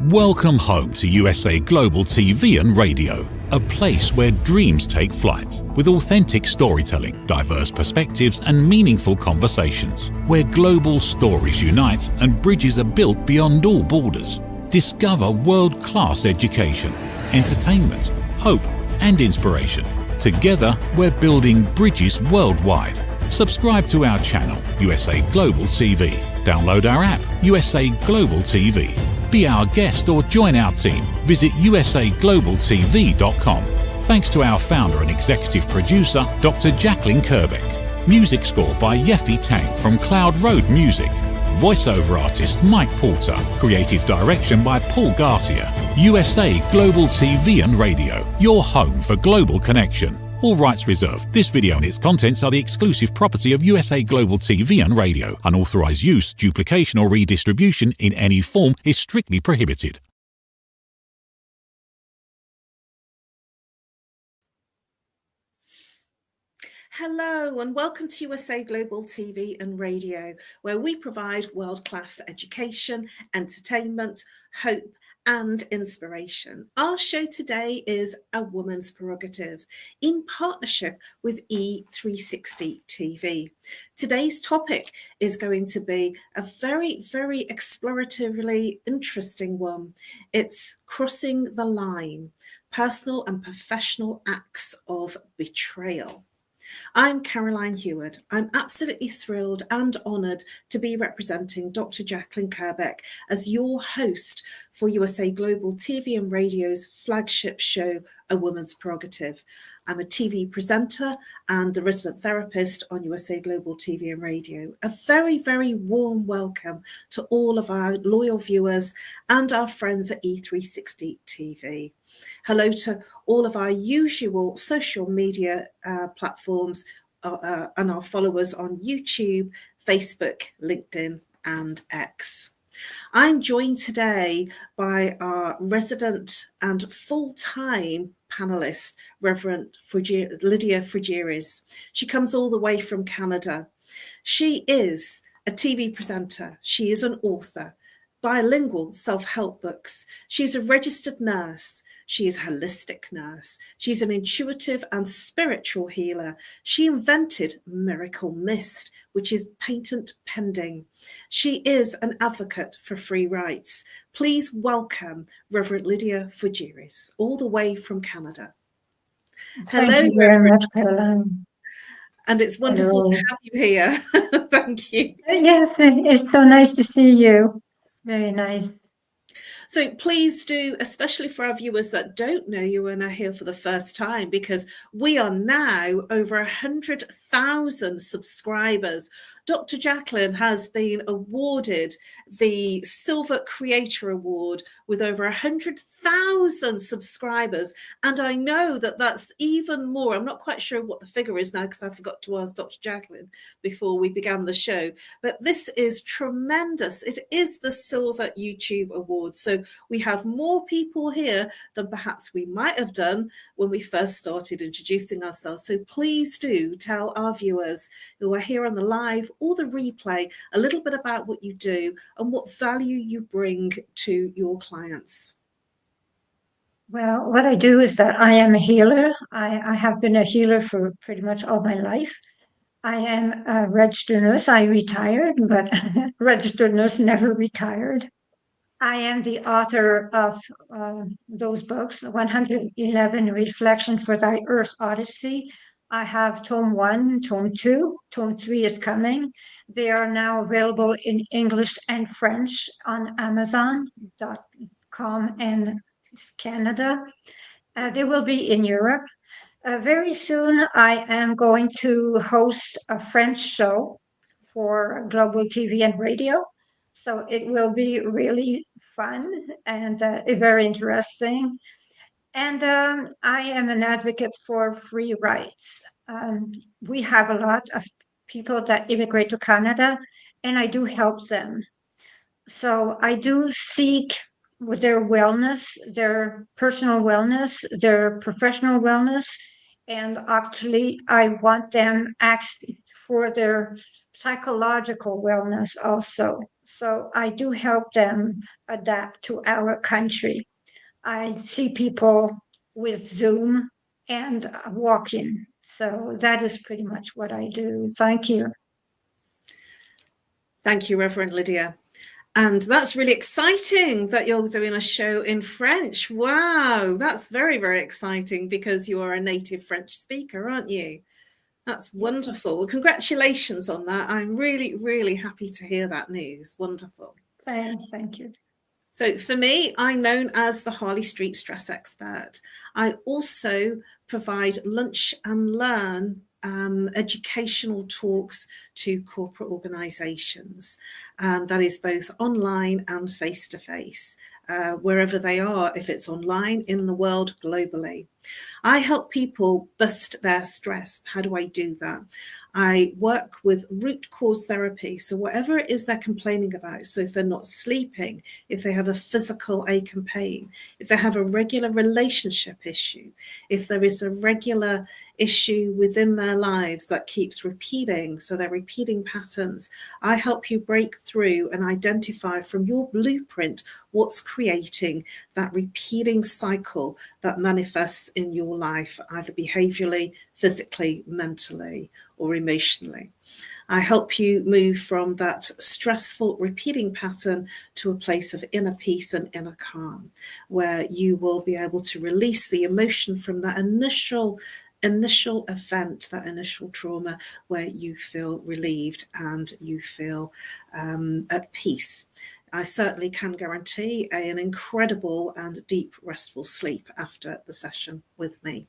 Welcome home to USA Global TV and Radio, a place where dreams take flight, with authentic storytelling, diverse perspectives and meaningful conversations, where global stories unite and bridges are built beyond all borders. Discover world-class education, entertainment, hope and inspiration. Together, we're building bridges worldwide. Subscribe to our channel, USA Global TV. Download our app, USA Global TV. Be our guest or join our team. Visit usaglobaltv.com. Thanks to our founder and executive producer, Dr. Jacqueline Kerbeck. Music score by Yeffy Tang from Cloud Road Music. Voiceover artist Mike Porter. Creative direction by Paul Garcia. USA Global TV and Radio. Your home for global connection. All rights reserved. This video and its contents are the exclusive property of USA Global TV and Radio. Unauthorized use, duplication or redistribution in any form is strictly prohibited. Hello and welcome to USA Global TV and Radio, where we provide world-class education, entertainment, hope and inspiration. Our show today is A Woman's Prerogative in partnership with E360 TV. Today's topic is going to be a very, very exploratively interesting one. It's crossing the line, personal and professional acts of betrayal. I'm Caroline HEWARD. I'm absolutely thrilled and honoured to be representing Dr. Jacqueline Kerbeck as your host for USA Global TV and Radio's flagship show, A Woman's Prerogative. I'm a TV presenter and the resident therapist on USA Global TV and Radio. A very, very warm welcome to all of our loyal viewers and our friends at E360 TV. Hello to all of our usual social media platforms and our followers on YouTube, Facebook, LinkedIn and X. I'm joined today by our resident and full-time panelist, Reverend LYDIA. She comes all the way from Canada. She is a TV presenter. She is an author, bilingual self-help books. She's a registered nurse. She is a holistic nurse. She's an intuitive and spiritual healer. She invented Miracle Mist, which is patent pending. She is an advocate for free rights. Please welcome Reverend LYDIA, all the way from Canada. Thank you very much, Caroline. And it's wonderful to have you here. Thank you. Yes, it's so nice to see you. Very nice. So please do, especially for our viewers that don't know you and are here for the first time, because we are now over 100,000 subscribers. Dr. Jacqueline has been awarded the Silver Creator Award with over 100,000 subscribers. And I know that that's even more. I'm not quite sure what the figure is now because I forgot to ask Dr. Jacqueline before we began the show. But this is tremendous. It is the Silver YouTube Award. So we have more people here than perhaps we might have done when we first started introducing ourselves. So please do tell our viewers who are here on the live or the replay a little bit about what you do and what value you bring to your clients. Well, what I do is that I am a healer. I have been a healer for pretty much all my life. I am a registered nurse. I retired, but registered nurse never retired. I am the author of those books, 111 Reflection for Thy Earth Odyssey. I have Tome 1, Tome 2, Tome 3 is coming. They are now available in English and French on Amazon.com and Canada. They will be in Europe. Very soon, I am going to host a French show for Global TV and Radio. So it will be really fun and very interesting. And I am an advocate for free rights. We have a lot of people that immigrate to Canada, and I do help them. So I do seek their wellness, their personal wellness, their professional wellness, and actually I want them for their psychological wellness also. So I do help them adapt to our country. I see people with Zoom and walk-in. So that is pretty much what I do. Thank you. Thank you, Reverend Lydia. And that's really exciting that you're doing a show in French. Wow, that's very, very exciting because you are a native French speaker, aren't you? That's wonderful. Well, congratulations on that. I'm really, really happy to hear that news. Wonderful. Thank you. So for me, I'm known as the Harley Street Stress Expert. I also provide lunch and learn educational talks to corporate organisations. That is both online and face-to-face, wherever they are, if it's online, in the world, globally. I help people bust their stress. How do I do that? I work with root cause therapy. So whatever it is they're complaining about, so if they're not sleeping, if they have a physical ache and pain, if they have a regular relationship issue, if there is a regular issue within their lives that keeps repeating, so they're repeating patterns, I help you break through and identify from your blueprint what's creating that repeating cycle that manifests in your life, either behaviorally, physically, mentally, or emotionally. I help you move from that stressful repeating pattern to a place of inner peace and inner calm, where you will be able to release the emotion from that initial event, that initial trauma, where you feel relieved and you feel at peace. I certainly can guarantee an incredible and deep restful sleep after the session with me.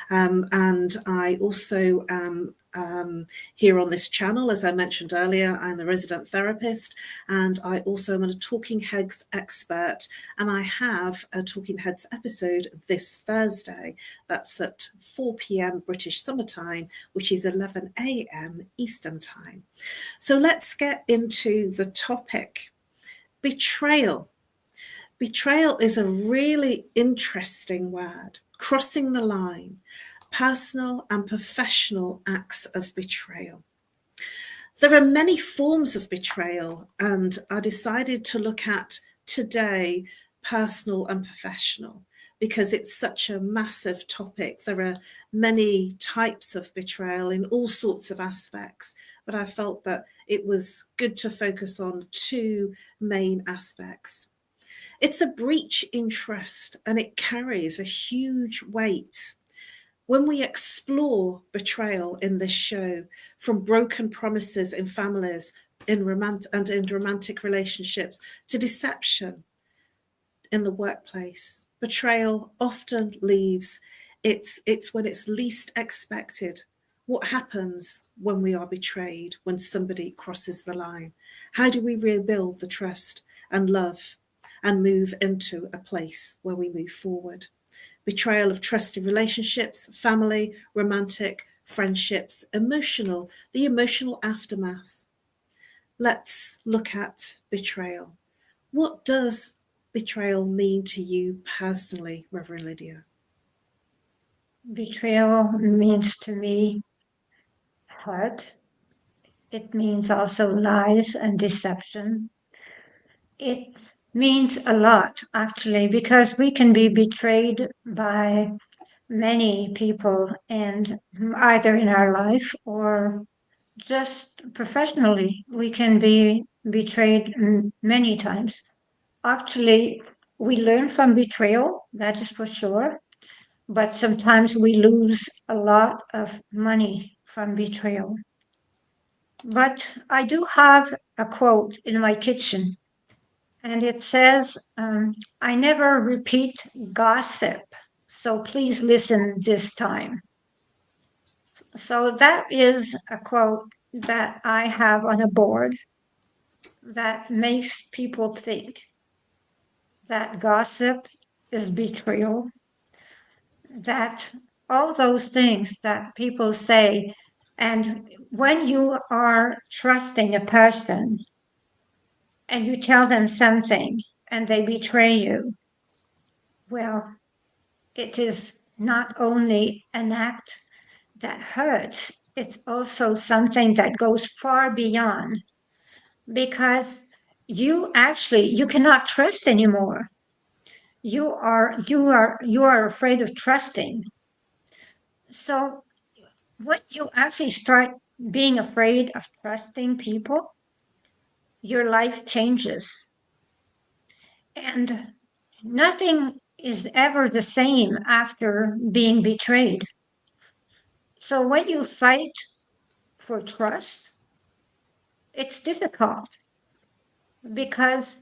And I also am here on this channel, as I mentioned earlier, I'm the resident therapist, and I also am a Talking Heads expert, and I have a Talking Heads episode this Thursday. That's at 4 p.m. British Summer Time, which is 11 a.m. Eastern Time. So let's get into the topic. Betrayal. Betrayal is a really interesting word. Crossing the line, personal and professional acts of betrayal. There are many forms of betrayal, and I decided to look at today personal and professional because it's such a massive topic. There are many types of betrayal in all sorts of aspects, but I felt that it was good to focus on two main aspects. It's a breach in trust, and it carries a huge weight. When we explore betrayal in this show, from broken promises in families, in romantic relationships, to deception in the workplace, betrayal often leaves. It's when it's least expected. What happens when we are betrayed, when somebody crosses the line? How do we rebuild the trust and love and move into a place where we move forward? Betrayal of trusted relationships, family, romantic, friendships, emotional, the emotional aftermath. Let's look at betrayal. What does betrayal mean to you personally, Reverend Lydia? Betrayal means to me hurt. It means also lies and deception. It means a lot, actually, because we can be betrayed by many people, and either in our life or just professionally, we can be betrayed many times. Actually, we learn from betrayal, that is for sure, but sometimes we lose a lot of money from betrayal. But I do have a quote in my kitchen, and it says, I never repeat gossip, so please listen this time. So that is a quote that I have on a board that makes people think that gossip is betrayal, that all those things that people say, and when you are trusting a person and you tell them something and they betray you, well, it is not only an act that hurts, it's also something that goes far beyond, because you cannot trust anymore. You are afraid of trusting. So when you actually start being afraid of trusting people, your life changes. And nothing is ever the same after being betrayed. So when you fight for trust, it's difficult because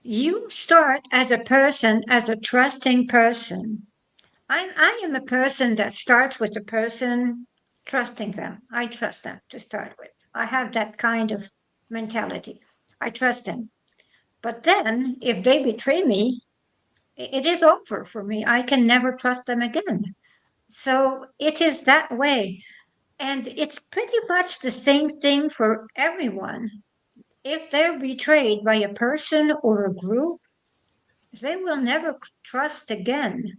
you start as a person, as a trusting person. I am a person that starts with the person trusting them. I trust them to start with. I have that kind of mentality. I trust them. But then if they betray me, it is over for me. I can never trust them again. So it is that way. And it's pretty much the same thing for everyone. If they're betrayed by a person or a group, they will never trust again.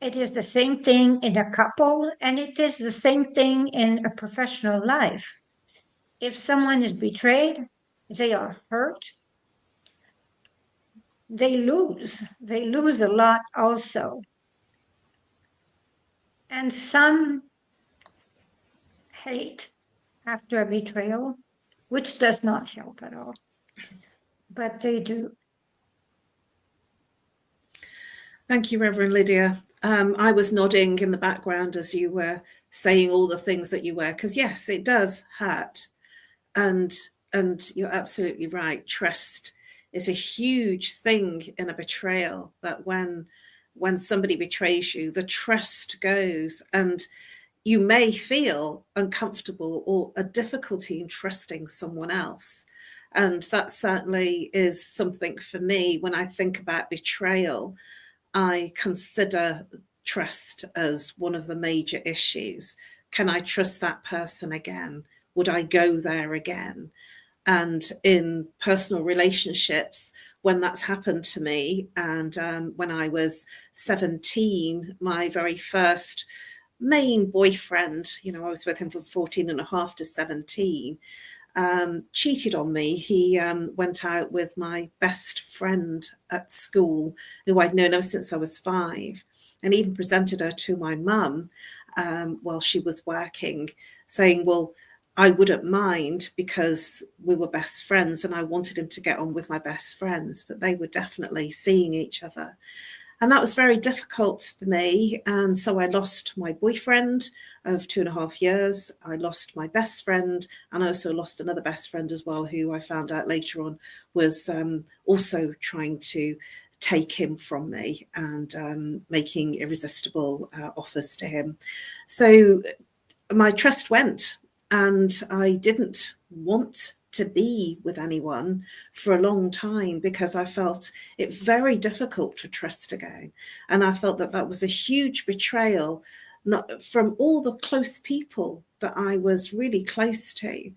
It is the same thing in a couple, and it is the same thing in a professional life. If someone is betrayed, they are hurt, they lose. They lose a lot also. And some hate after a betrayal, which does not help at all, but they do. Thank you, Reverend Lydia. I was nodding in the background as you were saying all the things that you were, because yes, it does hurt. And you're absolutely right. Trust is a huge thing in a betrayal, that when somebody betrays you, the trust goes, and you may feel uncomfortable or a difficulty in trusting someone else. And that certainly is something for me. When I think about betrayal, I consider trust as one of the major issues. Can I trust that person again? Would I go there again? And in personal relationships, when that's happened to me, and when I was 17, my very first main boyfriend, I was with him from 14 and a half to 17, cheated on me. He went out with my best friend at school, who I'd known ever since I was 5, and even presented her to my mum while she was working, saying, well, I wouldn't mind because we were best friends and I wanted him to get on with my best friends, but they were definitely seeing each other. And that was very difficult for me. And so I lost my boyfriend of 2.5 years. I lost my best friend, and I also lost another best friend as well, who I found out later on was also trying to take him from me and making irresistible offers to him. So my trust went, and I didn't want to be with anyone for a long time because I felt it very difficult to trust again. And I felt that that was a huge betrayal, not from all the close people that I was really close to,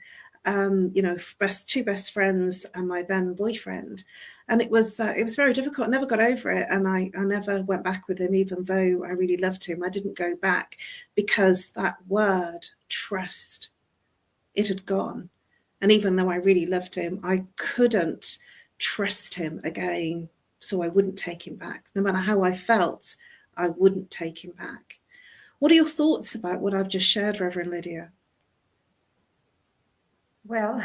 two best friends and my then boyfriend. And it was very difficult. I never got over it. And I never went back with him, even though I really loved him. I didn't go back because that word, trust, it had gone. And even though I really loved him, I couldn't trust him again. So I wouldn't take him back. No matter how I felt, I wouldn't take him back. What are your thoughts about what I've just shared, Reverend Lydia? Well,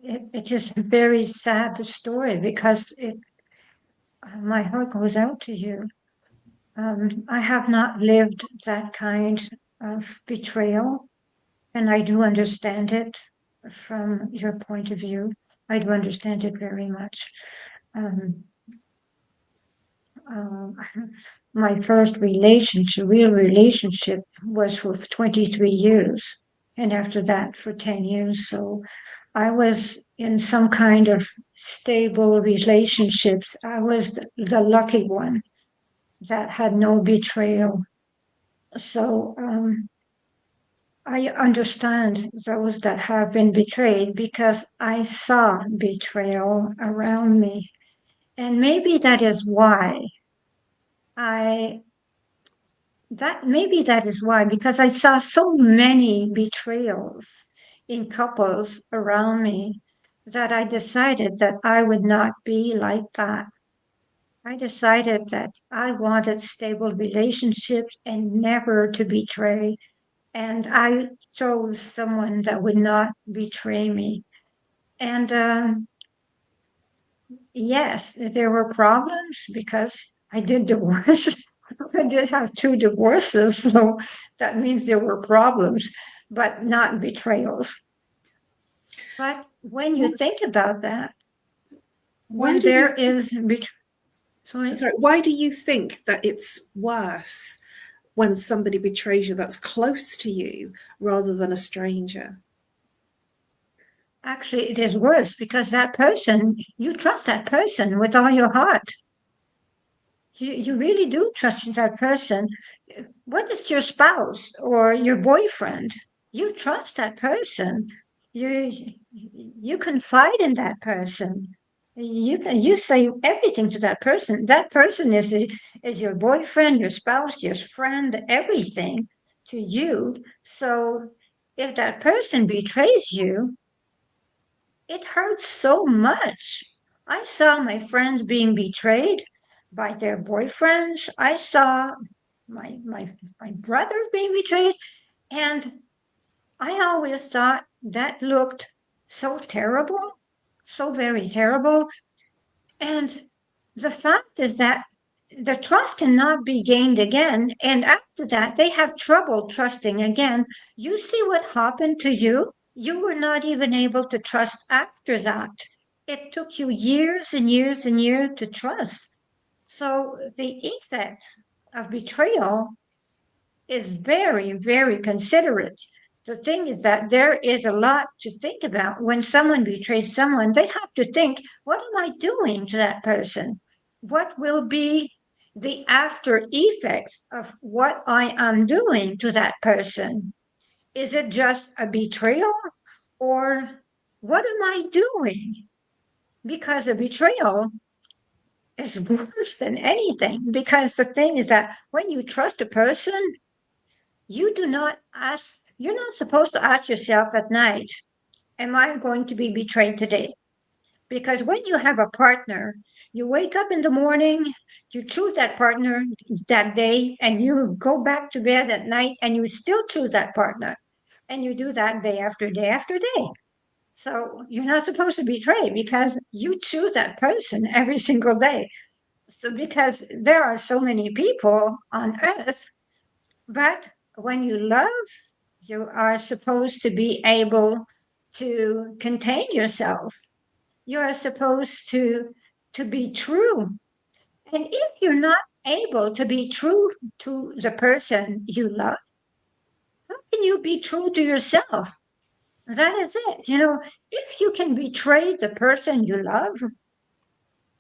it is a very sad story because my heart goes out to you. I have not lived that kind of betrayal, and I do understand it from your point of view. I do understand it very much. My first real relationship, was for 23 years, and after that for 10 years. So I was in some kind of stable relationships. I was the lucky one that had no betrayal. So I understand those that have been betrayed because I saw betrayal around me. And maybe that is why I maybe that is why, because I saw so many betrayals in couples around me that I decided that I would not be like that. I decided that I wanted stable relationships and never to betray. And I chose someone that would not betray me. And yes, there were problems because I did divorce. I did have 2 divorces, so that means there were problems, but not betrayals. But when you think about that, when there is Sorry, why do you think that it's worse when somebody betrays you that's close to you rather than a stranger? Actually, it is worse because that person, you trust that person with all your heart. You really do trust that person. What is your spouse or your boyfriend? You trust that person. You confide in that person. You say everything to that person. That person is your boyfriend, your spouse, your friend, everything to you. So if that person betrays you, it hurts so much. I saw my friends being betrayed by their boyfriends. I saw my brothers being betrayed, and I always thought that looked so terrible, so very terrible. And the fact is that the trust cannot be gained again. And after that, they have trouble trusting again. You see what happened to you? You were not even able to trust after that. It took you years and years and years to trust. So the effects of betrayal is very, very considerate. The thing is that there is a lot to think about. When someone betrays someone, they have to think, what am I doing to that person? What will be the after effects of what I am doing to that person? Is it just a betrayal? Or what am I doing? Because a betrayal is worse than anything. Because the thing is that when you trust a person, you're not supposed to ask yourself at night, am I going to be betrayed today? Because when you have a partner, you wake up in the morning, you choose that partner that day, and you go back to bed at night and you still choose that partner. And you do that day after day after day. So you're not supposed to betray because you choose that person every single day. So because there are so many people on earth, but when you love, you are supposed to be able to contain yourself. You are supposed to be true. And if you're not able to be true to the person you love, how can you be true to yourself? That is it. If you can betray the person you love,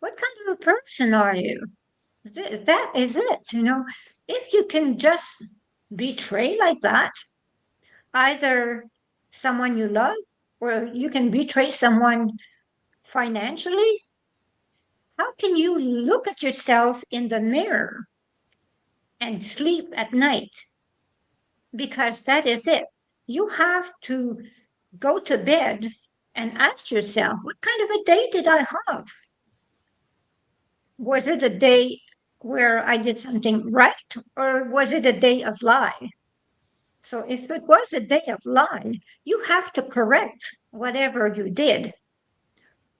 what kind of a person are you? That is it. If you can just betray like that, either someone you love or you can betray someone financially, how can you look at yourself in the mirror and sleep at night? Because that is it. You have to go to bed and ask yourself, what kind of a day did I have? Was it a day where I did something right, or was it a day of lie? So if it was a day of lie, you have to correct whatever you did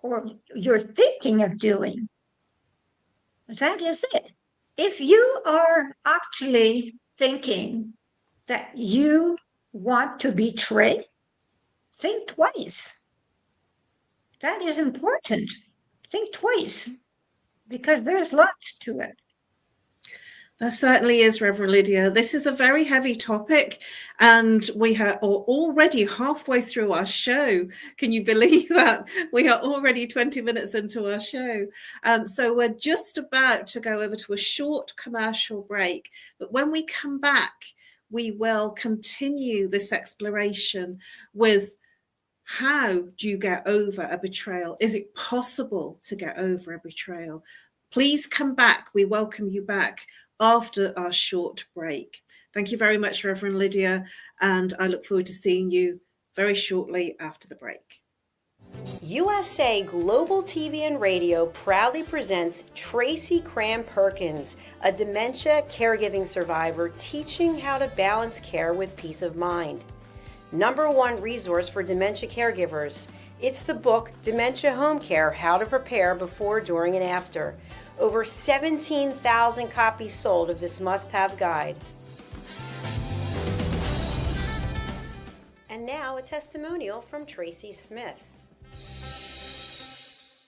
or you're thinking of doing. That is it. If you are actually thinking that you want to betray, think twice. That is important. Think twice because there's lots to it. There certainly is, Reverend Lydia. This is a very heavy topic, and we are already halfway through our show. Can you believe that? We are already 20 minutes into our show. So we're just about to go over to a short commercial break. But when we come back, we will continue this exploration with how do you get over a betrayal? Is it possible to get over a betrayal? Please come back. We welcome you back after our short break. Thank you very much, Reverend Lydia, and I look forward to seeing you very shortly after the break. USA Global TV and Radio proudly presents Tracy Cram Perkins, a dementia caregiving survivor teaching how to balance care with peace of mind. #1 resource for dementia caregivers. It's the book Dementia Home Care: How to Prepare Before, During, and After. Over 17,000 copies sold of this must-have guide. And now a testimonial from Tracy Smith.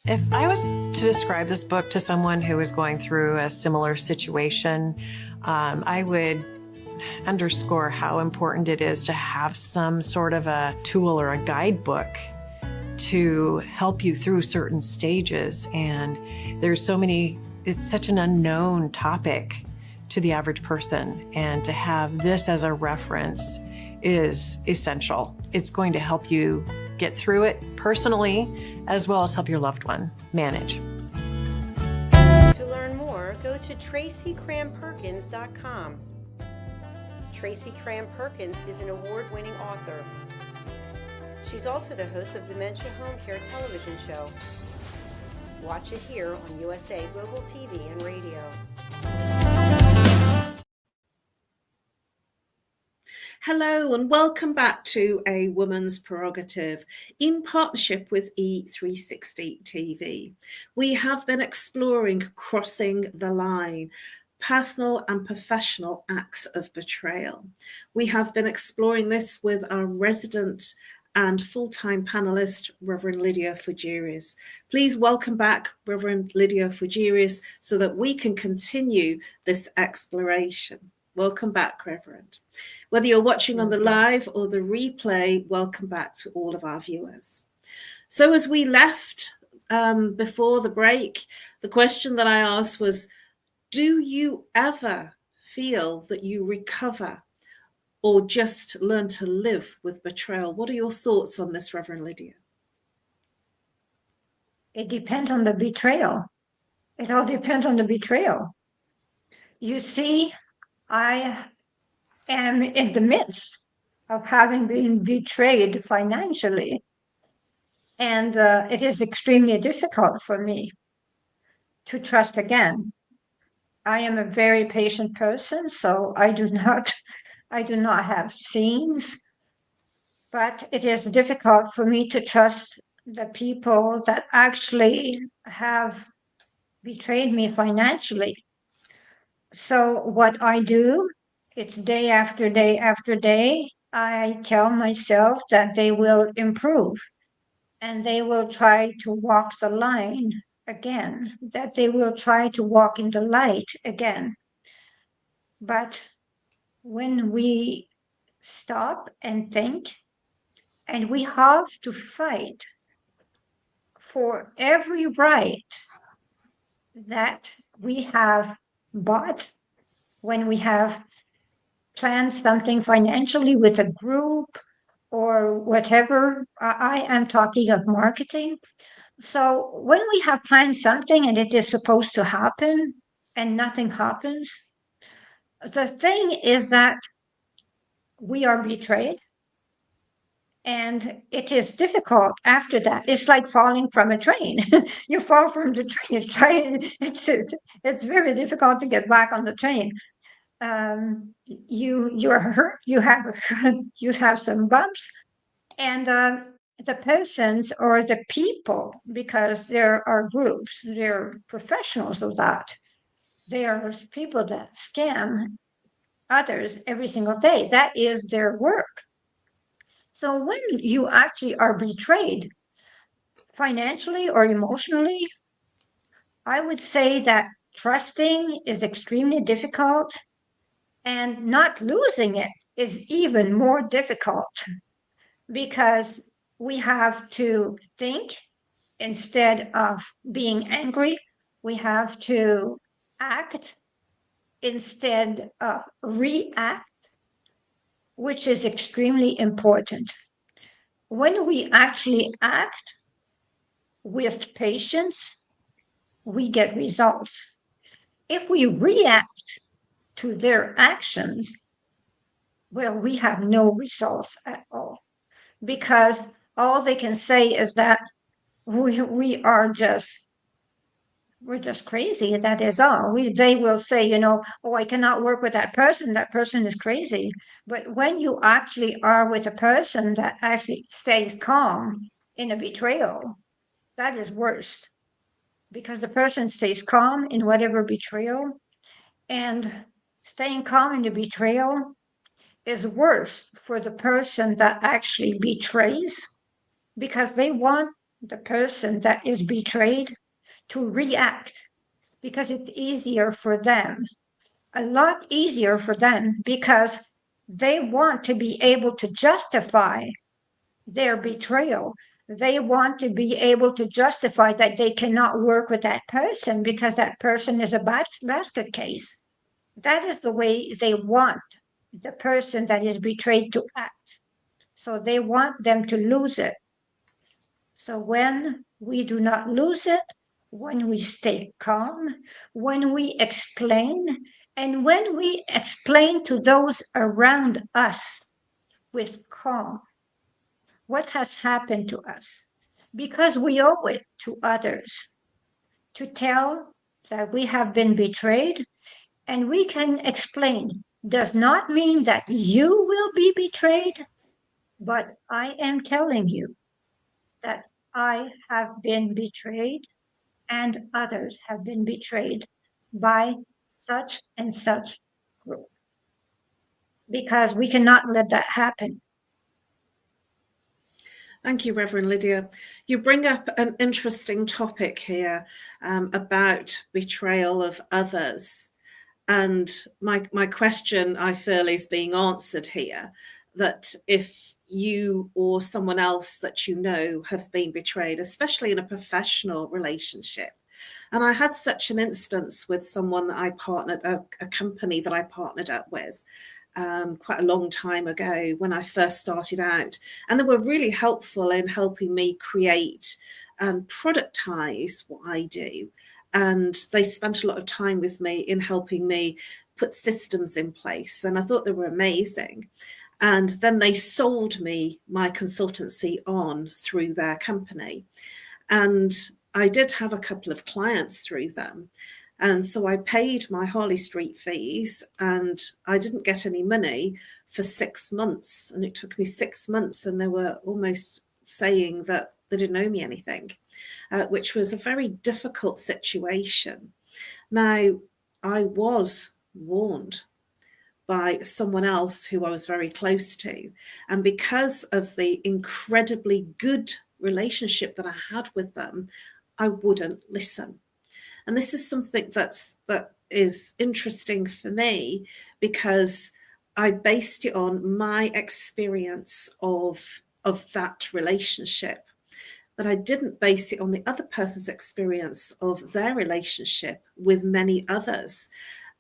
If I was to describe this book to someone who is going through a similar situation, I would underscore how important it is to have some sort of a tool or a guidebook to help you through certain stages. And there's so many, it's such an unknown topic to the average person. And to have this as a reference is essential. It's going to help you get through it personally, as well as help your loved one manage. To learn more, go to TracyCramPerkins.com. Tracy Cram Perkins is an award-winning author. She's also the host of Dementia Home Care television show. Watch it here on USA Global TV and Radio. Hello and welcome back to A Woman's Prerogative in partnership with E360 TV. We have been exploring crossing the line, personal and professional acts of betrayal. We have been exploring this with our resident and full-time panelist, Reverend LYDIA FOUGERES. Please welcome back Reverend LYDIA FOUGERES so that we can continue this exploration. Welcome back, Reverend. Whether you're watching on the live or the replay, welcome back to all of our viewers. So as we left before the break, the question that I asked was, do you ever feel that you recover or just learn to live with betrayal? What are your thoughts on this, Reverend Lydia? It depends on the betrayal. It all depends on the betrayal. You see, I am in the midst of having been betrayed financially, and it is extremely difficult for me to trust again. I am a very patient person, so I do not have scenes, but it is difficult for me to trust the people that actually have betrayed me financially. So what I do, it's day after day after day, I tell myself that they will improve and they will try to walk the line again, that they will try to walk in the light again. But when we stop and think, and we have to fight for every right that we have bought when we have planned something financially with a group or whatever. I am talking of marketing. So when we have planned something and it is supposed to happen and nothing happens, the thing is that we are betrayed. And it is difficult after that. It's like falling from a train. You fall from the train. It's very difficult to get back on the train. You are hurt. You have some bumps, and the persons or the people, because there are groups, there are professionals of that. There are people that scam others every single day. That is their work. So when you actually are betrayed financially or emotionally, I would say that trusting is extremely difficult, and not losing it is even more difficult, because we have to think instead of being angry. We have to act instead of react, which is extremely important. When we actually act with patience, we get results. If we react to their actions, well, we have no results at all, because all they can say is that we are just, we're just crazy. That is all. They will say, you know, oh, I cannot work with that person. That person is crazy. But when you actually are with a person that actually stays calm in a betrayal, that is worse, because the person stays calm in whatever betrayal, and staying calm in the betrayal is worse for the person that actually betrays, because they want the person that is betrayed to react, because it's easier for them, a lot easier for them, because they want to be able to justify their betrayal. They want to be able to justify that they cannot work with that person because that person is a basket case. That is the way they want the person that is betrayed to act. So they want them to lose it. So when we do not lose it, when we stay calm, when we explain, and when we explain to those around us with calm what has happened to us, because we owe it to others to tell that we have been betrayed, and we can explain, does not mean that you will be betrayed, but I am telling you that I have been betrayed and others have been betrayed by such and such group, because we cannot let that happen. Thank you, Reverend Lydia. You bring up an interesting topic here about betrayal of others. And my question, I feel, is being answered here, that if you or someone else that you know have been betrayed, especially in a professional relationship. And I had such an instance with someone that I partnered, a company that I partnered up with, quite a long time ago when I first started out. And they were really helpful in helping me create and productize what I do. And they spent a lot of time with me in helping me put systems in place. And I thought they were amazing. And then they sold me my consultancy on through their company. And I did have a couple of clients through them. And so I paid my Harley Street fees, and I didn't get any money for 6 months. And it took me 6 months, and they were almost saying that they didn't owe me anything, which was a very difficult situation. Now, I was warned by someone else who I was very close to. And because of the incredibly good relationship that I had with them, I wouldn't listen. And this is something that is interesting for me, because I based it on my experience of that relationship. But I didn't base it on the other person's experience of their relationship with many others.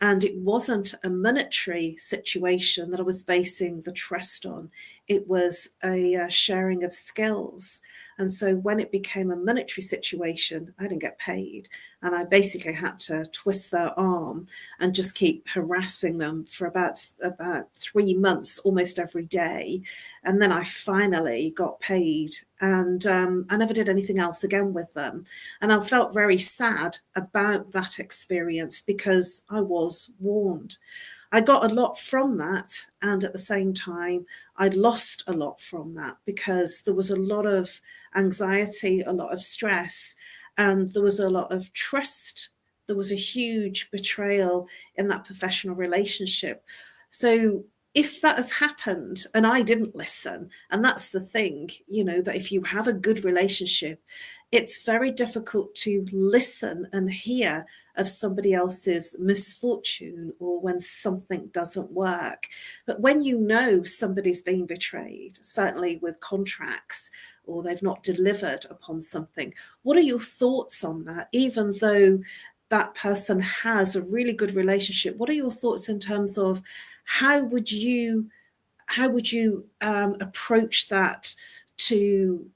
And it wasn't a monetary situation that I was basing the trust on. It was a sharing of skills. And so when it became a monetary situation, I didn't get paid. And I basically had to twist their arm and just keep harassing them for about 3 months, almost every day. And then I finally got paid, and I never did anything else again with them. And I felt very sad about that experience, because I was warned. I got a lot from that, and at the same time, I lost a lot from that, because there was a lot of anxiety, a lot of stress, and there was a lot of trust. There was a huge betrayal in that professional relationship. So if that has happened and I didn't listen, and that's the thing, you know, that if you have a good relationship, it's very difficult to listen and hear of somebody else's misfortune or when something doesn't work. But when you know somebody's been betrayed, certainly with contracts, or they've not delivered upon something, what are your thoughts on that? Even though that person has a really good relationship, what are your thoughts in terms of how would you approach that to,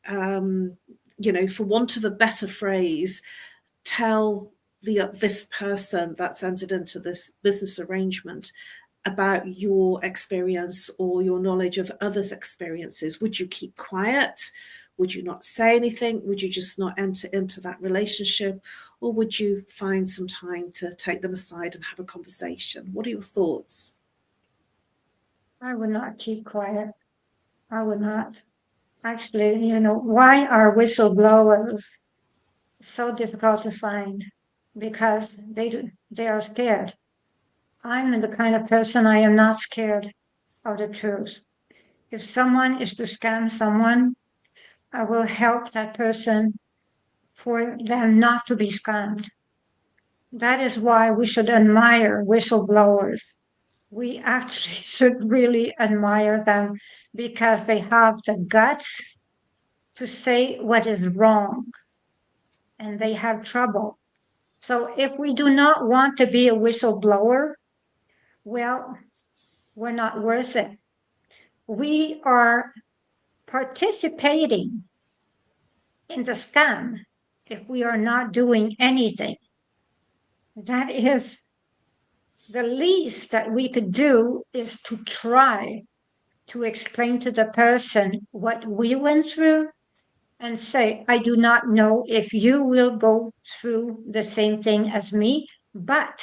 you know, for want of a better phrase, tell this person that's entered into this business arrangement about your experience or your knowledge of others' experiences? Would you keep quiet? Would you not say anything? Would you just not enter into that relationship? Or would you find some time to take them aside and have a conversation? What are your thoughts? I would not keep quiet. I would not. Actually, why are whistleblowers so difficult to find? Because they are scared. I'm the kind of person, I am not scared of the truth. If someone is to scam someone, I will help that person for them not to be scammed. That is why we should admire whistleblowers. We actually should really admire them because they have the guts to say what is wrong, and they have trouble. So if we do not want to be a whistleblower, well, we're not worth it. We are participating in the scam if we are not doing anything. That is the least that we could do, is to try to explain to the person what we went through and say, I do not know if you will go through the same thing as me, but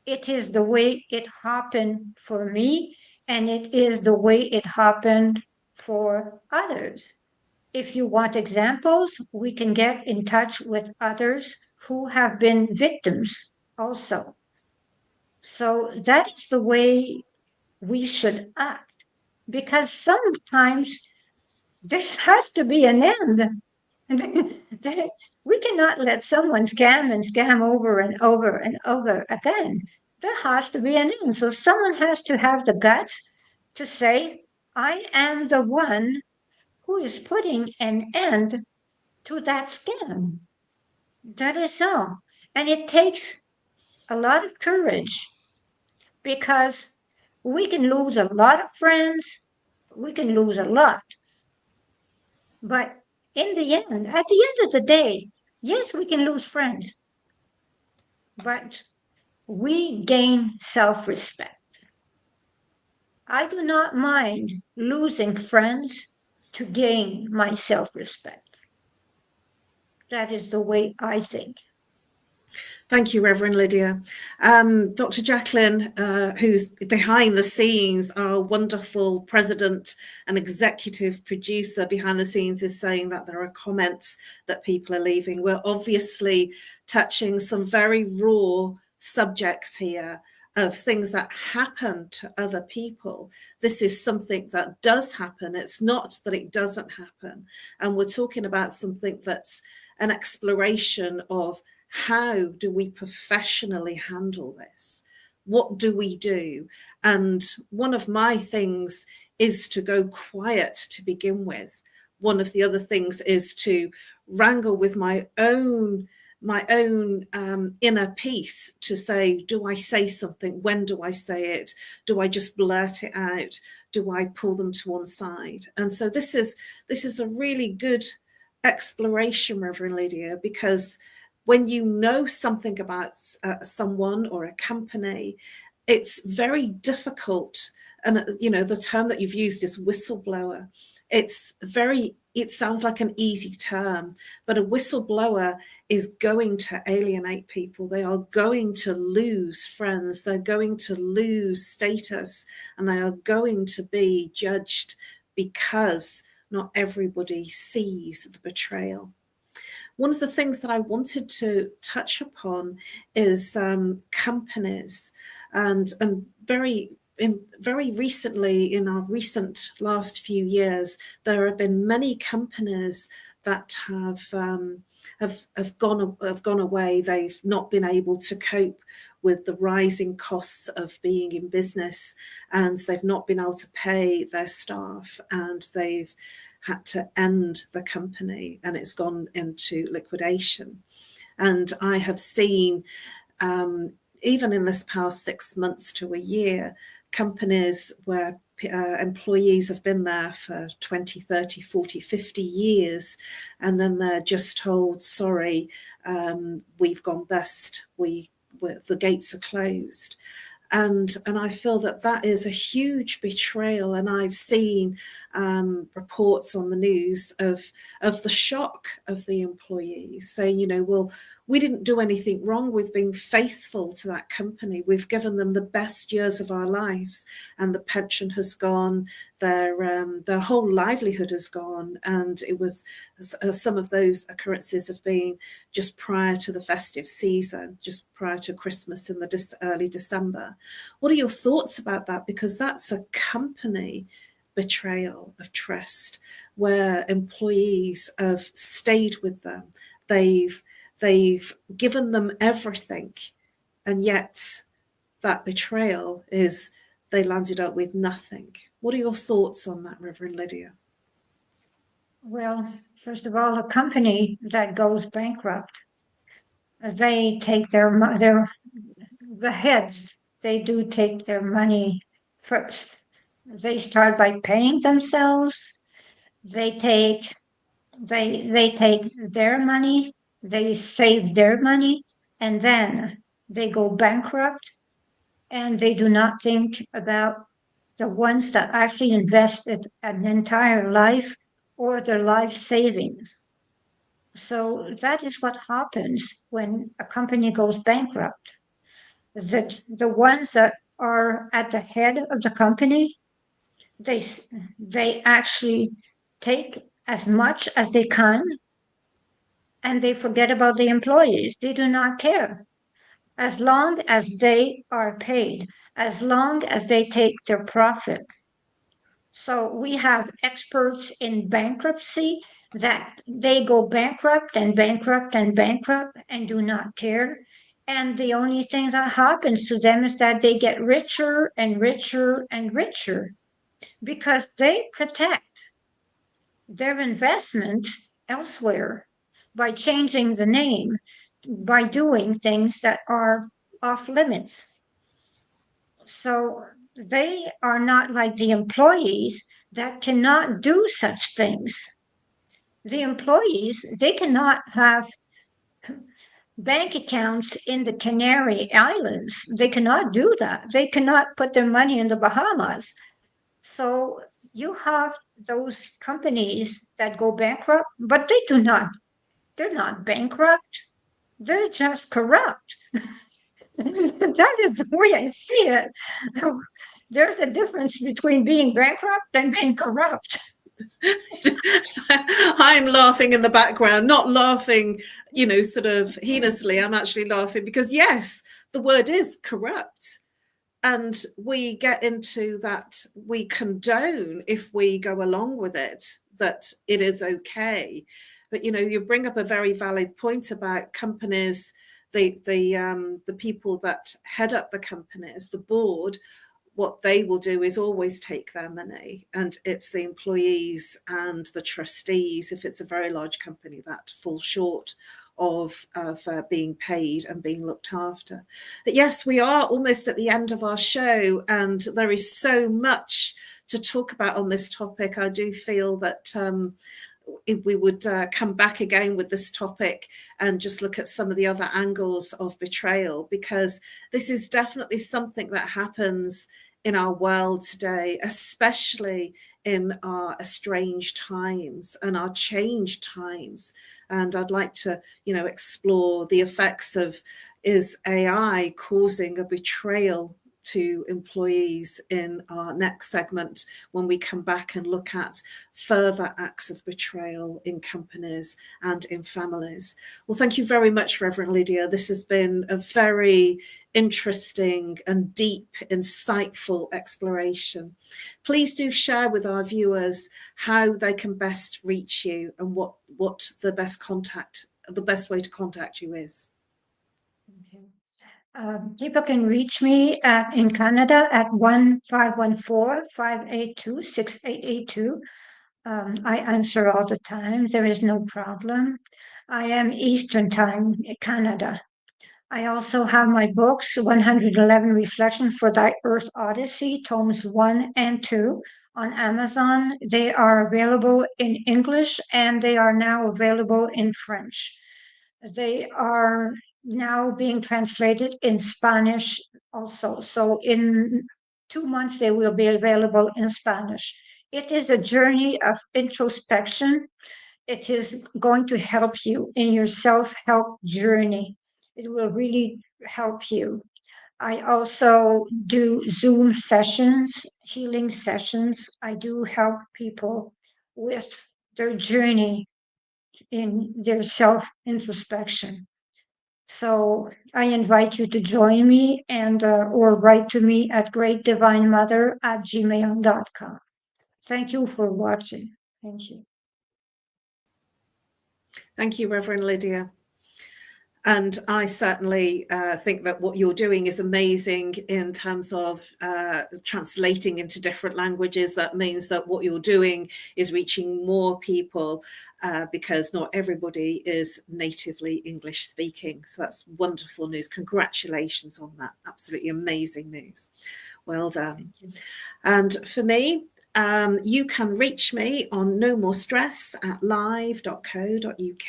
it is the way it happened for me, and it is the way it happened for others. If you want examples, we can get in touch with others who have been victims also. So that is the way we should act, because sometimes there has to be an end. We cannot let someone scam and scam over and over and over again. There has to be an end. So someone has to have the guts to say, I am the one who is putting an end to that scam. That is all. And it takes a lot of courage, because we can lose a lot of friends, we can lose a lot. But in the end, at the end of the day, yes, we can lose friends, but we gain self-respect. I do not mind losing friends to gain my self-respect. That is the way I think. Thank you, Reverend Lydia. Dr. Jacqueline, who's behind the scenes, our wonderful president and executive producer behind the scenes, is saying that there are comments that people are leaving. We're obviously touching some very raw subjects here of things that happen to other people. This is something that does happen. It's not that it doesn't happen. And we're talking about something that's an exploration of, how do we professionally handle this? What do we do? And one of my things is to go quiet to begin with. One of the other things is to wrangle with my own inner peace to say, do I say something? When do I say it? Do I just blurt it out? Do I pull them to one side? And so this is a really good exploration, Reverend Lydia, because when you know something about someone or a company, it's very difficult. And, the term that you've used is whistleblower. It sounds like an easy term, but a whistleblower is going to alienate people. They are going to lose friends. They're going to lose status, and they are going to be judged because not everybody sees the betrayal. One of the things that I wanted to touch upon is companies, and very recently, in our recent last few years, there have been many companies that have gone away. They've not been able to cope with the rising costs of being in business, and they've not been able to pay their staff, and they've had to end the company, and it's gone into liquidation. And I have seen, even in this past 6 months to a year, companies where employees have been there for 20, 30, 40, 50 years, and then they're just told, sorry, we've gone bust, the gates are closed. And I feel that is a huge betrayal. And I've seen reports on the news of the shock of the employees saying, well, we didn't do anything wrong with being faithful to that company. We've given them the best years of our lives, and the pension has gone, their whole livelihood has gone. And it was some of those occurrences have been just prior to the festive season, just prior to Christmas in the early December. What are your thoughts about that? Because that's a company betrayal of trust, where employees have stayed with them. They've given them everything, and yet that betrayal is they landed up with nothing. What are your thoughts on that, Reverend Lydia? Well, first of all, a company that goes bankrupt, they take the heads, they do take their money first. They start by paying themselves. They take their money, they save their money, and then they go bankrupt, and they do not think about the ones that actually invested an entire life or their life savings. So that is what happens when a company goes bankrupt. That the ones that are at the head of the company, they actually take as much as they can, and they forget about the employees. They do not care. As long as they are paid, as long as they take their profit. So we have experts in bankruptcy that they go bankrupt and bankrupt and bankrupt and do not care. And the only thing that happens to them is that they get richer and richer and richer because they protect their investment elsewhere by changing the name, by doing things that are off limits. So they are not like the employees that cannot do such things. The employees, they cannot have bank accounts in the Canary Islands. They cannot do that. They cannot put their money in the Bahamas. So you have those companies that go bankrupt, but they're not bankrupt. They're just corrupt. That is the way I see it. There's a difference between being bankrupt and being corrupt. I'm laughing in the background, not laughing, sort of heinously. I'm actually laughing because, yes, the word is corrupt. And we get into that, we condone, if we go along with it, that it is okay. But, you bring up a very valid point about companies, the people that head up the companies, the board. What they will do is always take their money, and it's the employees and the trustees, if it's a very large company, that fall short of being paid and being looked after. But yes, we are almost at the end of our show, and there is so much to talk about on this topic. I do feel that if we would come back again with this topic and just look at some of the other angles of betrayal, because this is definitely something that happens in our world today, especially in our estranged times and our changed times. And I'd like to, explore the effects of, is AI causing a betrayal to employees in our next segment when we come back and look at further acts of betrayal in companies and in families. Well, thank you very much, Reverend Lydia. This has been a very interesting and deep, insightful exploration. Please do share with our viewers how they can best reach you and what the best way to contact you is. Okay. People can reach me in Canada at 1-514-582-6882. I answer all the time. There is no problem. I am Eastern Time, Canada. I also have my books, 111 Reflections for Thy Earth Odyssey, tomes 1 and 2, on Amazon. They are available in English and they are now available in French. They are now being translated in Spanish also. So in 2 months, they will be available in Spanish. It is a journey of introspection. It is going to help you in your self-help journey. It will really help you. I also do Zoom sessions, healing sessions. I do help people with their journey in their self-introspection. So I invite you to join me and or write to me at greatdivinemother@gmail.com. Thank you for watching. Thank you. Thank you, Reverend Lydia. And I certainly think that what you're doing is amazing in terms of translating into different languages. That means that what you're doing is reaching more people because not everybody is natively English speaking. So that's wonderful news. Congratulations on that. Absolutely amazing news. Well done. And for me, you can reach me on No More Stress at live.co.uk.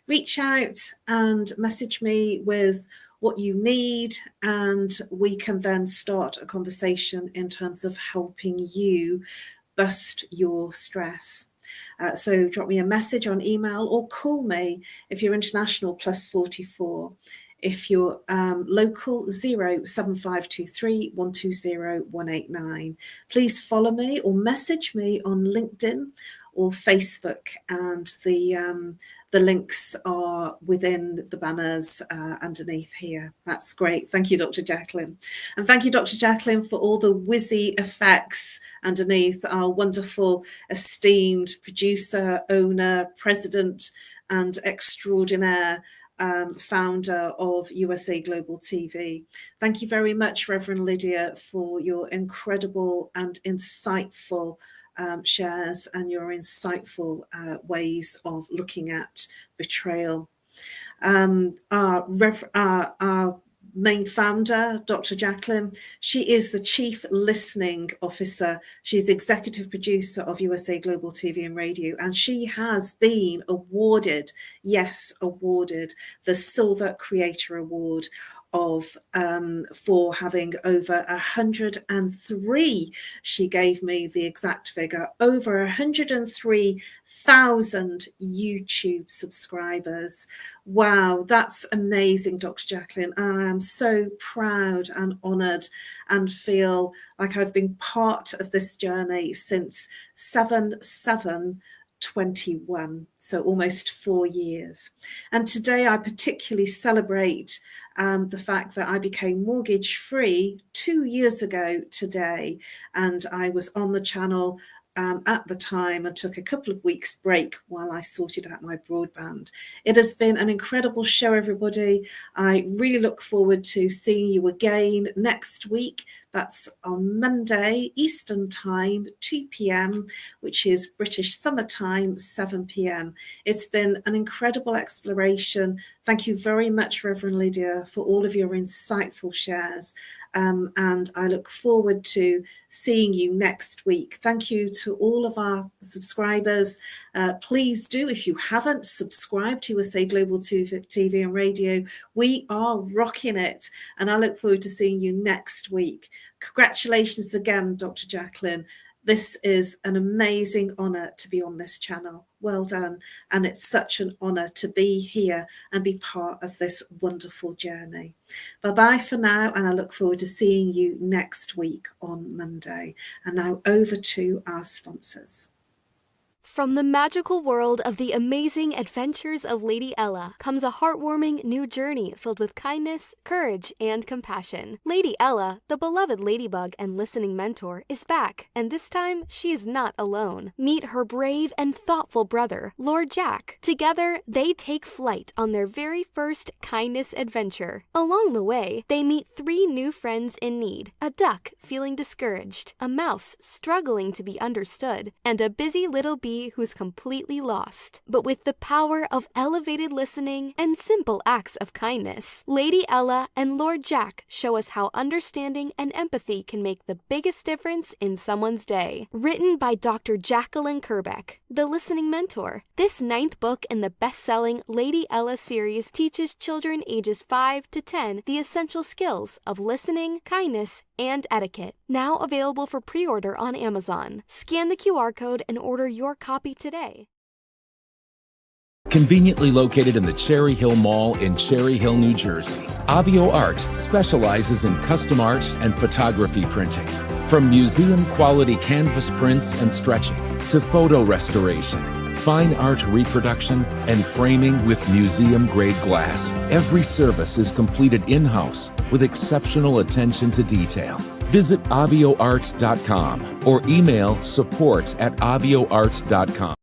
Reach out and message me with what you need, and we can then start a conversation in terms of helping you bust your stress. So drop me a message on email or call me if you're international, +44. If you're local, 07523 120 189. Please follow me or message me on LinkedIn or Facebook, and the links are within the banners underneath here. That's great. Thank you, Dr. Jacqueline. And thank you, Dr. Jacqueline, for all the whizzy effects underneath. Our wonderful, esteemed producer, owner, president, and extraordinaire founder of USA Global TV. Thank you very much, Reverend Lydia, for your incredible and insightful shares and your insightful ways of looking at betrayal. Our main founder, Dr. Jacqueline, she is the Chief Listening Officer. She's executive producer of USA Global TV and Radio, and she has been awarded, yes, awarded the Silver Creator Award for having over 103, she gave me the exact figure, over 103,000 YouTube subscribers. Wow, that's amazing, Dr. Jacqueline. I am so proud and honoured and feel like I've been part of this journey since 7/7/21, so almost 4 years. And today I particularly celebrate the fact that I became mortgage free 2 years ago today, and I was on the channel at the time and took a couple of weeks break while I sorted out my broadband. It has been an incredible show, everybody. I really look forward to seeing you again next week. That's on Monday, Eastern Time, 2 p.m., which is British Summer Time, 7 p.m. It's been an incredible exploration. Thank you very much, Reverend Lydia, for all of your insightful shares. And I look forward to seeing you next week. Thank you to all of our subscribers. Please do, if you haven't subscribed to USA Global TV and Radio, we are rocking it. And I look forward to seeing you next week. Congratulations again, Dr. Jacqueline. This is an amazing honour to be on this channel. Well done. And it's such an honour to be here and be part of this wonderful journey. Bye-bye for now, and I look forward to seeing you next week on Monday. And now over to our sponsors. From the magical world of the amazing adventures of Lady Ella comes a heartwarming new journey filled with kindness, courage, and compassion. Lady Ella, the beloved ladybug and listening mentor, is back, and this time she is not alone. Meet her brave and thoughtful brother, Lord Jack. Together, they take flight on their very first kindness adventure. Along the way, they meet 3 new friends in need: a duck feeling discouraged, a mouse struggling to be understood, and a busy little bee employee who's completely lost. But with the power of elevated listening and simple acts of kindness, Lady Ella and Lord Jack show us how understanding and empathy can make the biggest difference in someone's day. Written by Dr. Jacqueline Kerbeck, the listening mentor, this 9th book in the best-selling Lady Ella series teaches children ages 5 to 10 the essential skills of listening, kindness, and etiquette. Now available for pre-order on Amazon. Scan the QR code and order your copy today. Conveniently located in the Cherry Hill Mall in Cherry Hill, New Jersey, Avio Art specializes in custom art and photography printing. From museum-quality canvas prints and stretching to photo restoration, fine art reproduction, and framing with museum-grade glass, every service is completed in-house with exceptional attention to detail. Visit avioart.com or email support@avioart.com.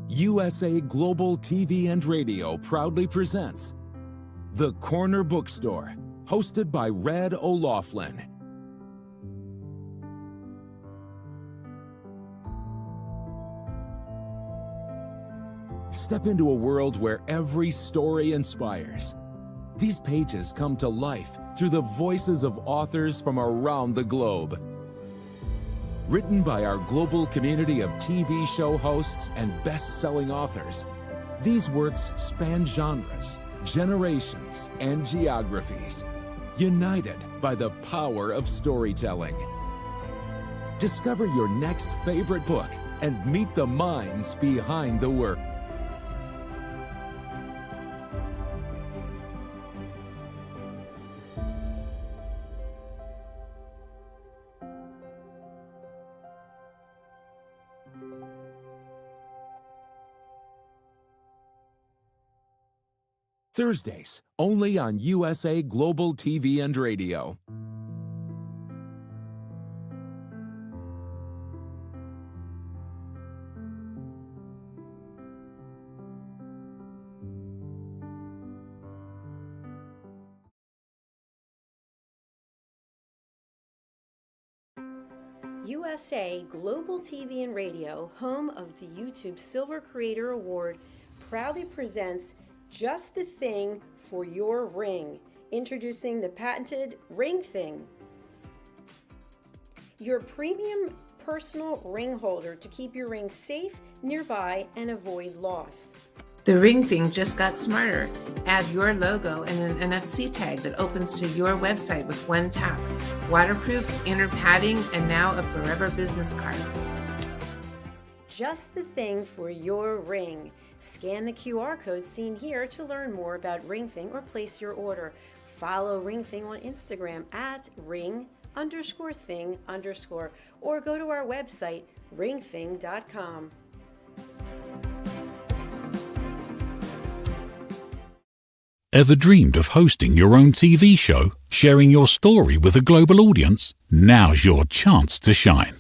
USA Global TV and Radio proudly presents The Corner Bookstore, hosted by Red O'Loughlin. Step into a world where every story inspires. These pages come to life through the voices of authors from around the globe. Written by our global community of TV show hosts and best-selling authors, these works span genres, generations, and geographies, united by the power of storytelling. Discover your next favorite book and meet the minds behind the work. Thursdays, only on USA Global TV and Radio. USA Global TV and Radio, home of the YouTube Silver Creator Award, proudly presents Just the Thing for Your Ring, introducing the patented Ring Thing. Your premium personal ring holder to keep your ring safe, nearby, and avoid loss. The Ring Thing just got smarter. Add your logo and an NFC tag that opens to your website with one tap. Waterproof, inner padding, and now a forever business card. Just the thing for your ring. Scan the QR code seen here to learn more about Ring Thing or place your order. Follow Ring Thing on Instagram at ring_thing_ or go to our website ringthing.com. Ever dreamed of hosting your own TV show, sharing your story with a global audience? Now's your chance to shine.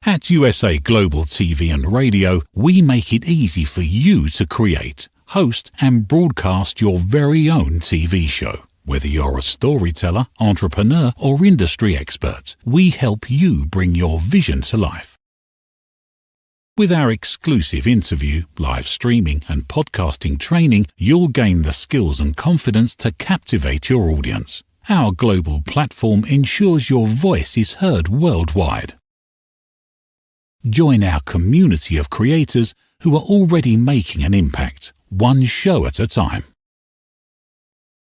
At USA Global TV and Radio, we make it easy for you to create, host, and broadcast your very own TV show. Whether you're a storyteller, entrepreneur, or industry expert, we help you bring your vision to life. With our exclusive interview, live streaming, and podcasting training, you'll gain the skills and confidence to captivate your audience. Our global platform ensures your voice is heard worldwide. Join our community of creators who are already making an impact, one show at a time.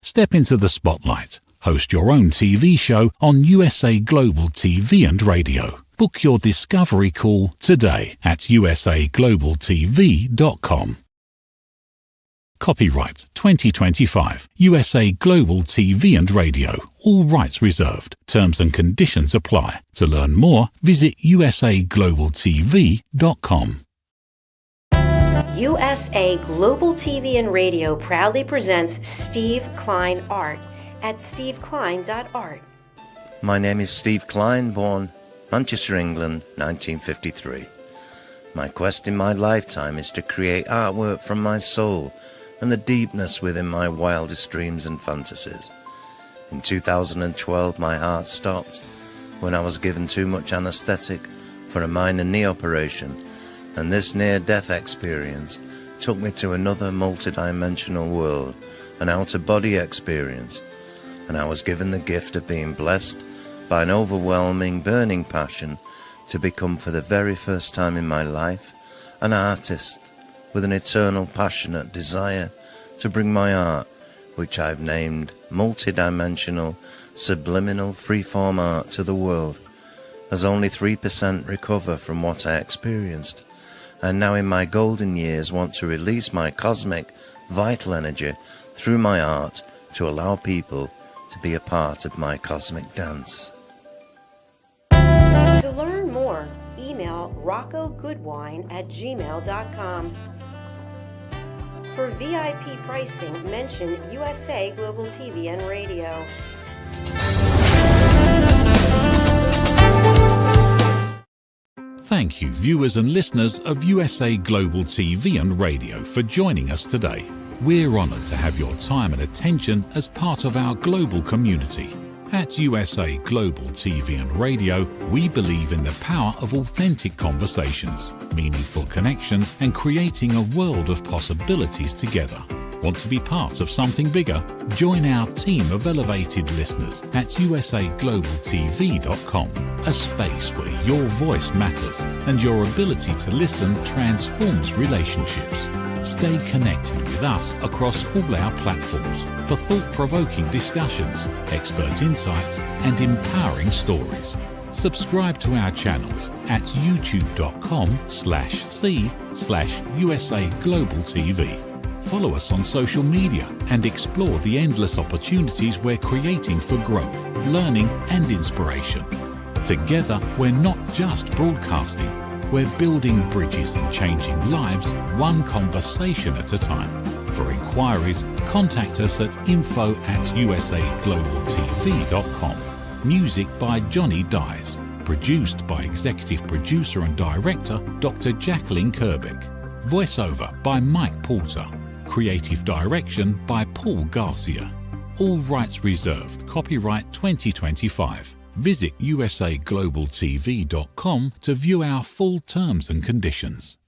Step into the spotlight. Host your own TV show on USA Global TV and Radio. Book your discovery call today at usaglobaltv.com. Copyright 2025 USA Global TV and Radio. All rights reserved. Terms and conditions apply. To learn more, visit usaglobaltv.com. USA Global TV and Radio proudly presents Steve Klein Art at steveklein.art. My name is Steve Klein, born Manchester, England, 1953. My quest in my lifetime is to create artwork from my soul and the deepness within my wildest dreams and fantasies. In 2012, my heart stopped when I was given too much anesthetic for a minor knee operation, and this near-death experience took me to another multidimensional world, an out-of-body experience, and I was given the gift of being blessed by an overwhelming, burning passion to become, for the very first time in my life, an artist with an eternal, passionate desire to bring my art, which I've named multidimensional, subliminal, freeform art, to the world, as only 3% recover from what I experienced, and now in my golden years want to release my cosmic, vital energy through my art to allow people to be a part of my cosmic dance. To learn more, email roccogoodwine@gmail.com. For VIP pricing, mention USA Global TV and Radio. Thank you, viewers and listeners of USA Global TV and Radio, for joining us today. We're honoured to have your time and attention as part of our global community. At USA Global TV and Radio, we believe in the power of authentic conversations, meaningful connections, and creating a world of possibilities together. Want to be part of something bigger? Join our team of elevated listeners at usaglobaltv.com, a space where your voice matters and your ability to listen transforms relationships. Stay connected with us across all our platforms for thought-provoking discussions, expert insights, and empowering stories. Subscribe to our channels at youtube.com/c/USA Global TV. Follow us on social media and explore the endless opportunities we're creating for growth, learning, and inspiration. Together, we're not just broadcasting, we're building bridges and changing lives one conversation at a time. For inquiries, contact us at info@usaglobaltv.com. Music by Johnny Dyes. Produced by Executive Producer and Director Dr. Jacqueline Kerbeck. Voiceover by Mike Porter. Creative Direction by Paul Garcia. All rights reserved. Copyright 2025. Visit usaglobaltv.com to view our full terms and conditions.